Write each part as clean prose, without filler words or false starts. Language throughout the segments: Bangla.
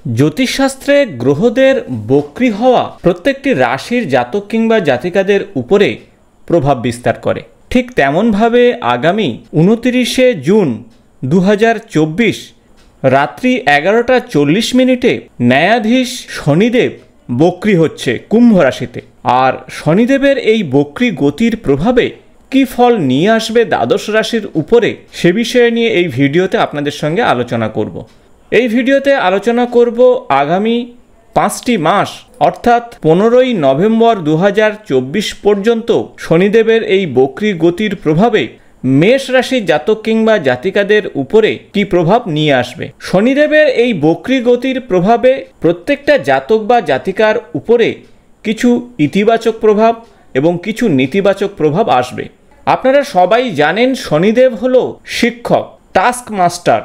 জ্যোতিষশাস্ত্রে গ্রহদের বক্রী হওয়া প্রত্যেকটি রাশির জাতক কিংবা জাতিকাদের উপরে প্রভাব বিস্তার করে। ঠিক তেমনভাবে আগামী 29শে জুন 2024 রাত্রি 11:40 ন্যায়াধীশ শনিদেব বক্রী হচ্ছে কুম্ভ রাশিতে। আর শনিদেবের এই বক্রী গতির প্রভাবে কি ফল নিয়ে আসবে দ্বাদশ রাশির উপরে, সে বিষয়ে নিয়ে এই ভিডিওতে আপনাদের সঙ্গে আলোচনা করব। এই ভিডিওতে আলোচনা করব আগামী 5টি মাস অর্থাৎ 15ই নভেম্বর 2024 পর্যন্ত শনিদেবের এই বক্রী গতির প্রভাবে মেষ রাশির জাতক কিংবা জাতিকাদের উপরে কি প্রভাব নিয়ে আসবে। শনিদেবের এই বক্রী গতির প্রভাবে প্রত্যেকটা জাতক বা জাতিকার উপরে কিছু ইতিবাচক প্রভাব এবং কিছু নেতিবাচক প্রভাব আসবে। আপনারা সবাই জানেন শনিদেব হলো শিক্ষক, টাস্ক মাস্টার।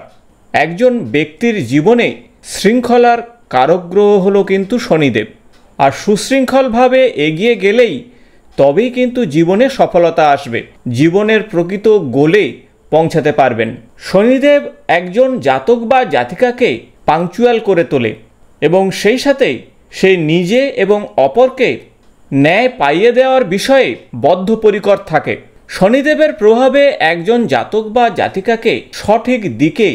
একজন ব্যক্তির জীবনে শৃঙ্খলার কারক গ্রহ হলো কিন্তু শনিদেব। আর সুশৃঙ্খলভাবে এগিয়ে গেলেই তবেই কিন্তু জীবনে সফলতা আসবে, জীবনের প্রকৃত গোলে পৌঁছাতে পারবেন। শনিদেব একজন জাতক বা জাতিকাকে পাংচুয়াল করে তোলে এবং সেই সাথে সে নিজে এবং অপরকে ন্যায় পাইয়ে দেওয়ার বিষয়ে বদ্ধপরিকর থাকে। শনিদেবের প্রভাবে একজন জাতক বা জাতিকাকে সঠিক দিকে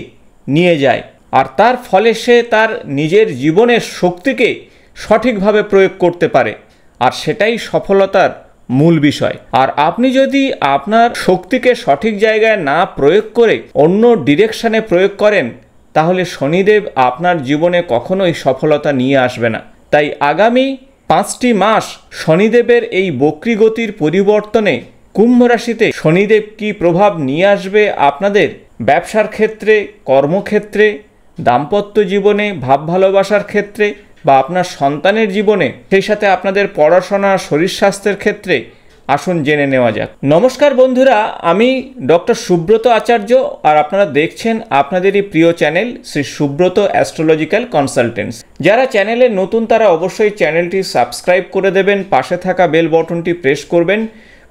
নিয়ে যায় আর তার ফলে সে তার নিজের জীবনের শক্তিকে সঠিকভাবে প্রয়োগ করতে পারে, আর সেটাই সফলতার মূল বিষয়। আর আপনি যদি আপনার শক্তিকে সঠিক জায়গায় না প্রয়োগ করে অন্য ডিরেকশনে প্রয়োগ করেন, তাহলে শনিদেব আপনার জীবনে কখনোই সফলতা নিয়ে আসবে না। তাই আগামী 5টি মাস শনিদেবের এই বক্রী গতির পরিবর্তনে কুম্ভ রাশিতে শনিদেব কি প্রভাব নিয়ে আসবে আপনাদের ব্যবসার ক্ষেত্রে, কর্মক্ষেত্রে, দাম্পত্য জীবনে, ভাব ভালোবাসার ক্ষেত্রে বা আপনার সন্তানের জীবনে, সেই সাথে আপনাদের পড়াশোনা, শরীর স্বাস্থ্যের ক্ষেত্রে, আসুন জেনে নেওয়া যাক। নমস্কার বন্ধুরা, আমি ডক্টর সুব্রত আচার্য আর আপনারা দেখছেন আপনাদেরই প্রিয় channel Shri Subrata astrological consultants. যারা চ্যানেলে নতুন তারা অবশ্যই চ্যানেলটি সাবস্ক্রাইব করে দেবেন, পাশে থাকা বেল বটনটি প্রেস করবেন।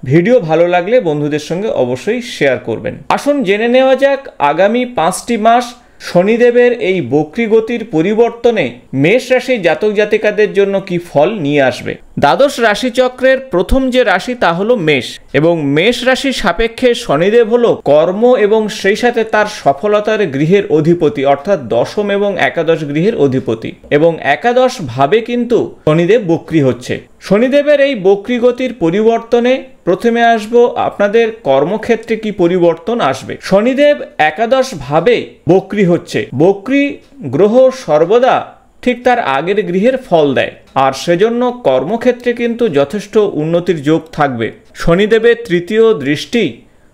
ভিডিও ভালো লাগলে বন্ধুদের সঙ্গে অবশ্যই শেয়ার করবেন। আসুন জেনে নেওয়া যাক আগামী 5টি মাস শনিদেবের এই বক্রী গতির পরিবর্তনে মেষ রাশির জাতক জাতিকাদের জন্য কি ফল নিয়ে আসবে। দ্বাদশ রাশিচক্রের প্রথম যে রাশি তা হলো মেষ, এবং মেষ রাশির সাপেক্ষে শনিদেব হলো কর্ম এবং সেই সাথে তার সফলতার গৃহের অধিপতি, অর্থাৎ দশম এবং একাদশ গৃহের অধিপতি, এবং একাদশ ভাবে কিন্তু শনিদেব বক্রী হচ্ছে। শনিদেবের এই বক্রী গতির পরিবর্তনে প্রথমে আসব আপনাদের কর্মক্ষেত্রে কি পরিবর্তন আসবে। শনিদেব একাদশ ভাবে বক্রী হচ্ছে। বক্রী গ্রহ সর্বদা ঠিক তার আগের গৃহের ফল দেয়, আর সেজন্য কর্মক্ষেত্রে কিন্তু যথেষ্ট উন্নতির যোগ থাকবে। শনিদেবের তৃতীয় দৃষ্টি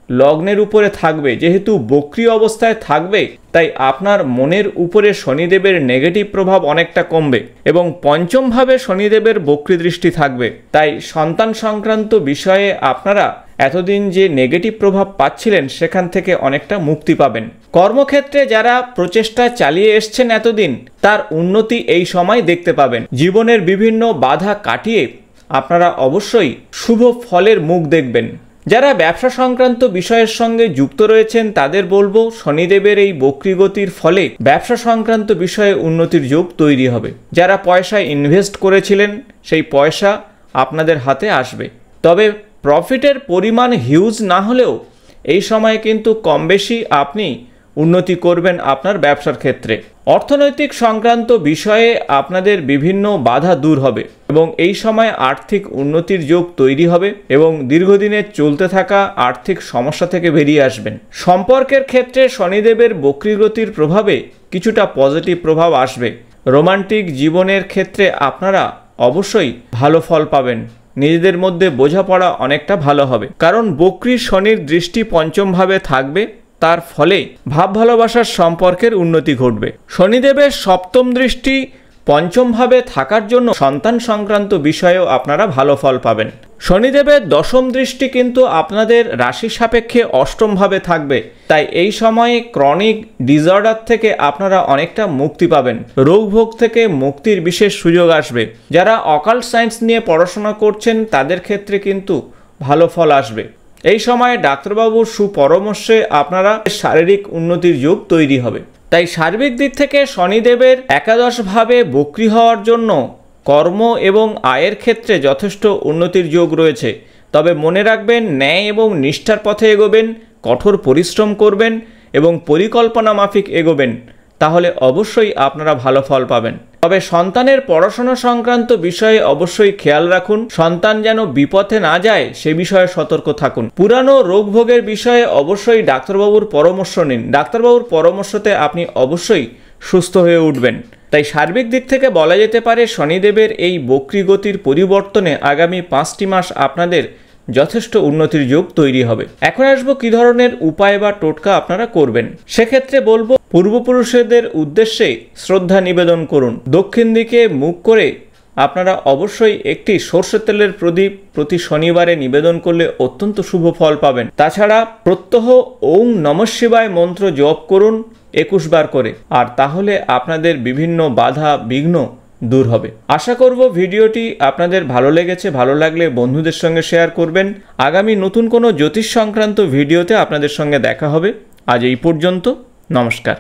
লগ্নের উপরে থাকবে, যেহেতু বক্রী অবস্থায় থাকবে তাই আপনার মনের উপরে শনিদেবের নেগেটিভ প্রভাব অনেকটা কমবে, এবং পঞ্চম ভাবে শনিদেবের বক্রী দৃষ্টি থাকবে। তাই সন্তান সংক্রান্ত বিষয়ে আপনারা এতদিন যে নেগেটিভ প্রভাব পাচ্ছিলেন সেখান থেকে অনেকটা মুক্তি পাবেন। কর্মক্ষেত্রে যারা প্রচেষ্টা চালিয়ে এসছেন এতদিন, তার উন্নতি এই সময় দেখতে পাবেন। জীবনের বিভিন্ন বাধা কাটিয়ে আপনারা অবশ্যই শুভ ফলের মুখ দেখবেন। যারা ব্যবসা সংক্রান্ত বিষয়ের সঙ্গে যুক্ত রয়েছেন তাদের বলবো শনিদেবের এই বক্রী গতির ফলে ব্যবসা সংক্রান্ত বিষয়ে উন্নতির যোগ তৈরি হবে। যারা পয়সা ইনভেস্ট করেছিলেন সেই পয়সা আপনাদের হাতে আসবে, তবে প্রফিটের পরিমাণ হিউজ না হলেও এই সময় কিন্তু কম বেশি আপনি উন্নতি করবেন আপনার ব্যবসার ক্ষেত্রে। অর্থনৈতিক সংক্রান্ত বিষয়ে আপনাদের বিভিন্ন বাধা দূর হবে এবং এই সময় আর্থিক উন্নতির যোগ তৈরি হবে এবং দীর্ঘদিনের চলতে থাকা আর্থিক সমস্যা থেকে বেরিয়ে আসবেন। সম্পর্কের ক্ষেত্রে শনিদেবের বক্রী গতির প্রভাবে কিছুটা পজিটিভ প্রভাব আসবে। রোমান্টিক জীবনের ক্ষেত্রে আপনারা অবশ্যই ভালো ফল পাবেন। নিজেদের মধ্যে বোঝাপড়া অনেকটা ভালো হবে, কারণ বক্রী শনির দৃষ্টি পঞ্চম ভাবে থাকবে, তার ফলে ভাব ভালোবাসার সম্পর্কের উন্নতি ঘটবে। শনিদেবের সপ্তম দৃষ্টি পঞ্চম ভাবে থাকার জন্য সন্তান সংক্রান্ত বিষয়েও আপনারা ভালো ফল পাবেন। শনিদেবের দশম দৃষ্টি কিন্তু আপনাদের রাশি সাপেক্ষে অষ্টম ভাবে থাকবে, তাই এই সময়ে ক্রনিক ডিসঅর্ডার থেকে আপনারা অনেকটা মুক্তি পাবেন। রোগ ভোগ থেকে মুক্তির বিশেষ সুযোগ আসবে। যারা অকাল্ট সায়েন্স নিয়ে পড়াশোনা করছেন তাদের ক্ষেত্রে কিন্তু ভালো ফল আসবে। এই সময়ে ডাক্তারবাবুর সুপরামর্শে আপনারা শারীরিক উন্নতির যোগ তৈরি হবে। তাই সার্বিক দিক থেকে শনিদেবের একাদশভাবে বক্রী হওয়ার জন্য কর্ম এবং আয়ের ক্ষেত্রে যথেষ্ট উন্নতির যোগ রয়েছে। তবে মনে রাখবেন, ন্যায় এবং নিষ্ঠার পথে এগোবেন, কঠোর পরিশ্রম করবেন এবং পরিকল্পনা মাফিক এগোবেন, তাহলে অবশ্যই আপনারা ভালো ফল পাবেন। তবে সন্তানের পড়াশোনা সংক্রান্ত বিষয়ে অবশ্যই খেয়াল রাখুন, সন্তান যেন বিপথে না যায় সে বিষয়ে সতর্ক থাকুন। পুরানো রোগভোগের বিষয়ে অবশ্যই ডাক্তারবাবুর পরামর্শ নিন, ডাক্তারবাবুর পরামর্শতে আপনি অবশ্যই সুস্থ হয়ে উঠবেন। তাই সার্বিক দিক থেকে বলা যেতে পারে শনিদেবের এই বক্রী গতির পরিবর্তনে আগামী 5টি মাস আপনাদের যথেষ্ট উন্নতির যোগ তৈরি হবে। এখন আসবো কি ধরনের উপায় বা টোটকা আপনারা করবেন। সেক্ষেত্রে বলবো, পূর্বপুরুষদের উদ্দেশ্যে শ্রদ্ধা নিবেদন করুন। দক্ষিণ দিকে মুখ করে আপনারা অবশ্যই একটি সরষের তেলের প্রদীপ প্রতি শনিবারে নিবেদন করলে অত্যন্ত শুভ ফল পাবেন। তাছাড়া প্রত্যহ ওং নমঃ শিবায় মন্ত্র জপ করুন 21 বার করে, আর তাহলে আপনাদের বিভিন্ন বাধা বিঘ্ন দূর হবে। আশা করব ভিডিওটি আপনাদের ভালো লেগেছে। ভালো লাগলে বন্ধুদের সঙ্গে শেয়ার করবেন। আগামী নতুন কোনো জ্যোতিষ সংক্রান্ত ভিডিওতে আপনাদের সঙ্গে দেখা হবে। আজ এই পর্যন্ত, নমস্কার।